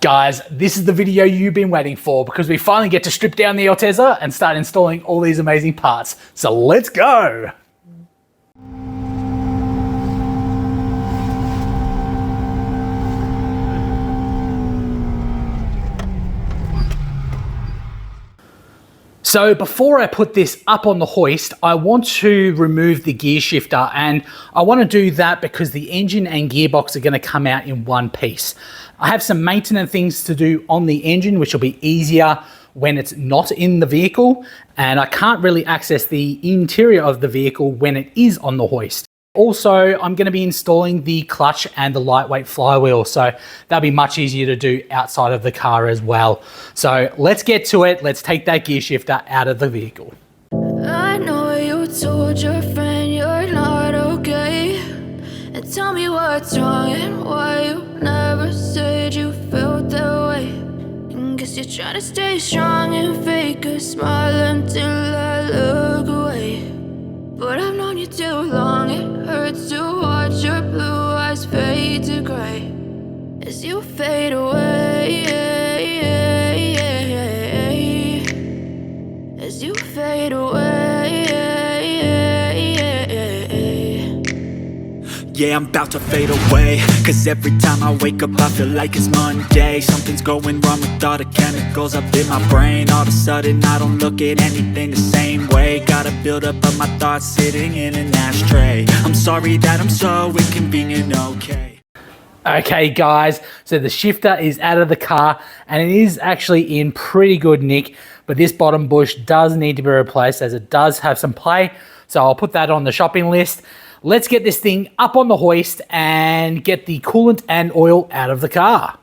Guys, this is the video you've been waiting for because we finally get to strip down the Altezza and start installing all these amazing parts. So let's go! So before I put this up on the hoist, I want to remove the gear shifter, and I want to do that because the engine and gearbox are going to come out in one piece. I have some maintenance things to do on the engine, which will be easier when it's not in the vehicle, and I can't really access the interior of the vehicle when it is on the hoist. Also, I'm going to be installing the clutch and the lightweight flywheel, so that'll be much easier to do outside of the car as well. So let's get to it. Let's take that gear shifter out of the vehicle. I know you told your friend you're not okay, and tell me what's wrong and why you never said you felt that way. And guess you're trying to stay strong and fake a smile until I look away. But I've known you too long, it hurts to watch your blue eyes fade to gray as you fade away, as you fade away. Yeah, I'm about to fade away, cause every time I wake up I feel like it's Monday. Something's going wrong with all the chemicals up in my brain. All of a sudden I don't look at anything the same way. Gotta build up of my thoughts sitting in an ashtray. I'm sorry that I'm so inconvenient, okay. Okay guys, so the shifter is out of the car and it is actually in pretty good nick, but this bottom bush does need to be replaced as it does have some play. So I'll put that on the shopping list. Let's get this thing up on the hoist and get the coolant and oil out of the car.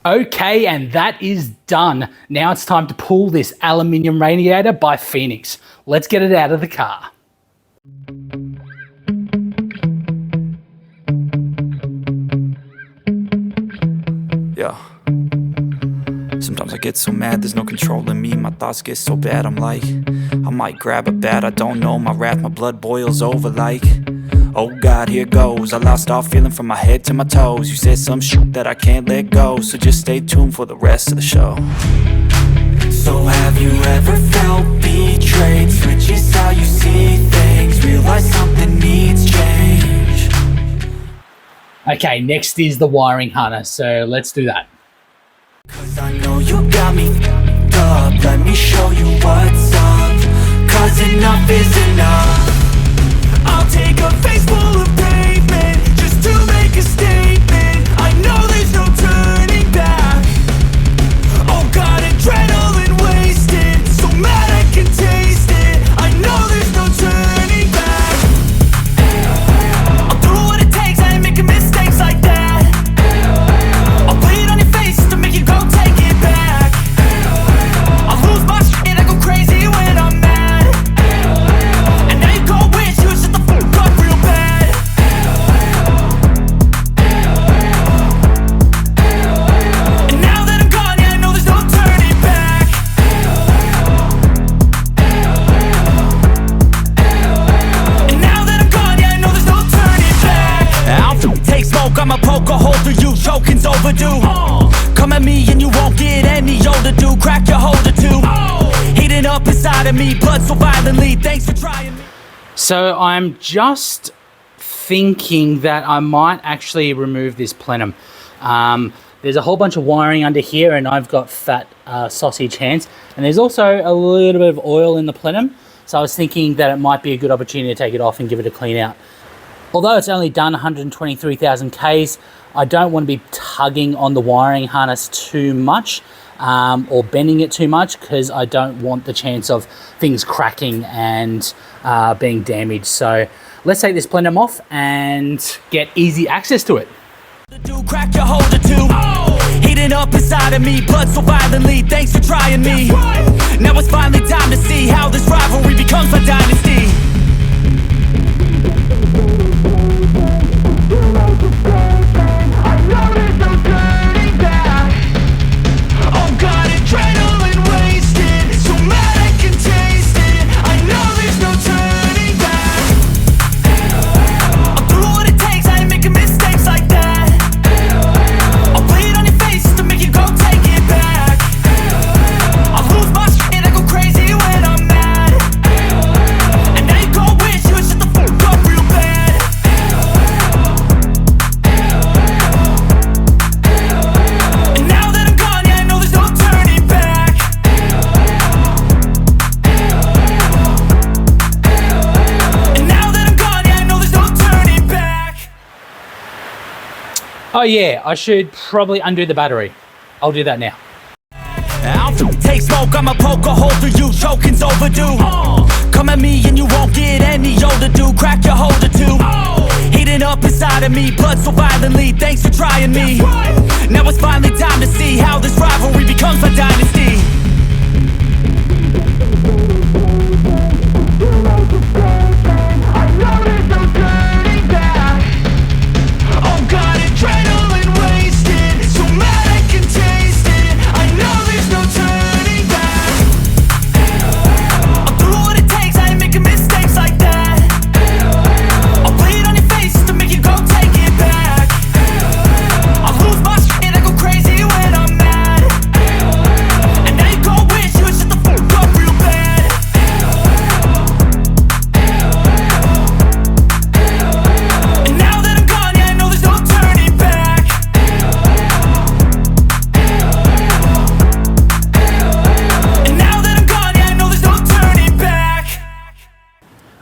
Okay, and that is done. Now it's time to pull this aluminium radiator by Phoenix. Let's get it out of the car. Yeah. Sometimes I get so mad, there's no controlling me. My thoughts get so bad, I'm like, I might grab a bat, I don't know. My wrath, my blood boils over like, oh God, here goes. I lost all feeling from my head to my toes. You said some shit that I can't let go, so just stay tuned for the rest of the show. So have you ever felt betrayed? Switches how you see things, realize something needs change. Okay, next is the wiring harness, so let's do that. Cause I know you got me f***ed up. Let me show you what's up. Cause enough is enough. overdue. Come at me and you won't get any older, dude. Crack your holder too. Heating up inside of me, blood so violently. Thanks for trying me. So I'm just thinking that I might actually remove this plenum. There's a whole bunch of wiring under here, and I've got fat sausage hands. And there's also a little bit of oil in the plenum. So I was thinking that it might be a good opportunity to take it off and give it a clean out. Although it's only done 123,000 Ks, I don't want to be tugging on the wiring harness too much or bending it too much, because I don't want the chance of things cracking and being damaged. So let's take this plenum off and get easy access to it. Dude, crack your holder too. Heating up inside of me, blood so violently. Thanks for trying me. Now it's finally time to see how this rivalry becomes a dynasty. Oh yeah, I should probably undo the battery. I'll do that now. I'll take smoke, I'ma poke a hole through you, choking's overdue. Come at me and you won't get any older, dude. Crack your holder too. Heating up inside of me, blood so violently. Thanks for trying me. Now it's finally time to see how this rivalry becomes a dynasty.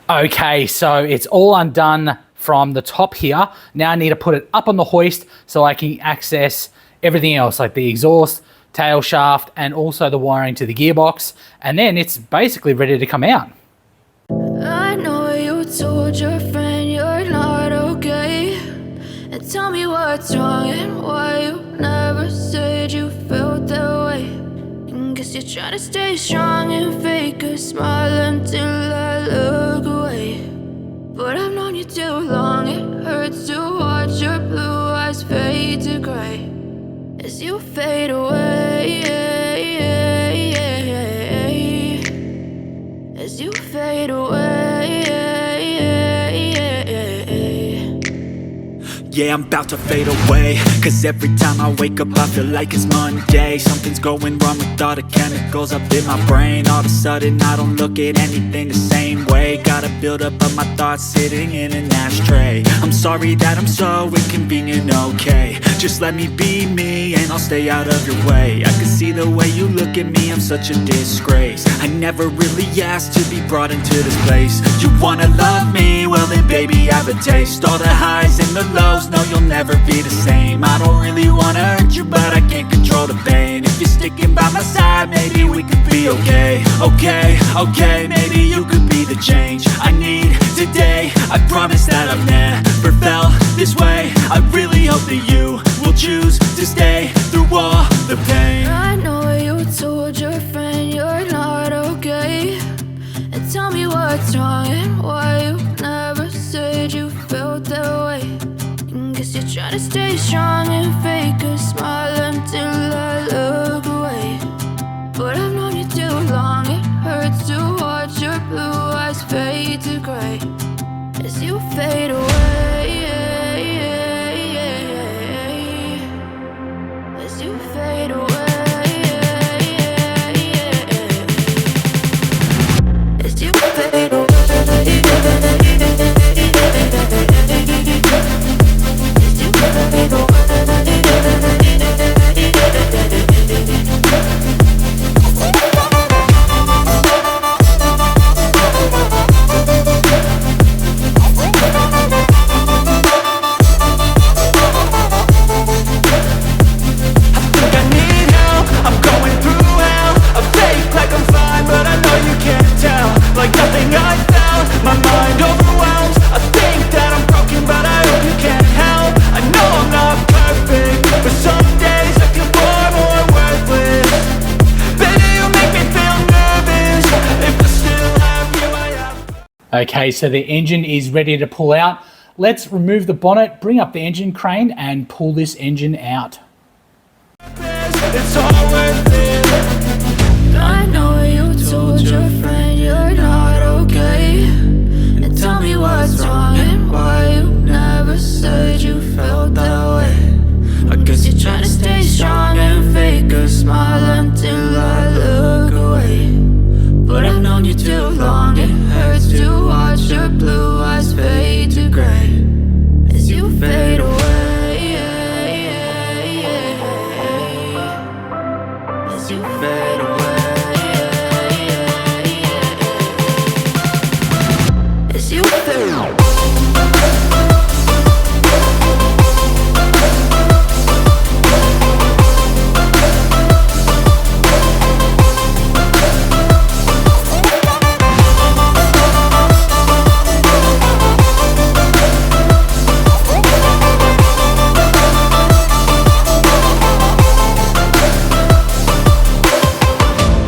Okay, so it's all undone from the top here. Now I need to put it up on the hoist so I can access everything else, like the exhaust, tail shaft, and also the wiring to the gearbox. And then it's basically ready to come out. I know you told your friend you're not okay, and tell me what's wrong and why you never said you felt that way. And guess you're trying to stay strong and fake a smile until I look away. But I've known you too long, it hurts to watch your blue eyes fade to gray as you fade away, as you fade away. Yeah, I'm about to fade away, cause every time I wake up I feel like it's Monday. Something's going wrong with all the chemicals up in my brain. All of a sudden I don't look at anything the same way. Got a buildup of my thoughts sitting in an ashtray. I'm sorry that I'm so inconvenient, okay. Just let me be me and I'll stay out of your way. I can see the way you look at me, I'm such a disgrace. I never really asked to be brought into this place. You wanna love me? Well then baby I have a taste. All the highs and the lows, no you'll never be the same. I don't really wanna hurt you but I can't control the pain. If you're sticking by my side maybe we could be okay. Okay, maybe you could be the change I need today. I promise that I've never felt this way. I really hope that you will choose to stay through all the pain. I know you told your friend you're not okay, and tell me what's wrong and why you never said you felt that way. And guess you're trying to stay strong and fake a smile until I look away. But I've known you too long, it hurts to watch your blue eyes fade to gray as you fade away, Okay, so the engine is ready to pull out. Let's remove the bonnet, bring up the engine crane and pull this engine out. It's all worth it. I know you told your friend you're not okay. And tell me what's wrong and why you never said you felt that way. I guess you're trying to stay strong and fake a smile until I look away. But I've known you too long, it hurts to watch your blue eyes fade to gray as you fade away. As you fade away. As you fade away.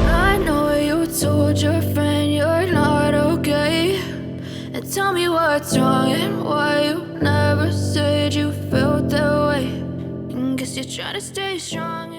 I know you told your friend you're not okay. And tell me what's wrong and why you never said you felt that way. And guess you're trying to stay strong.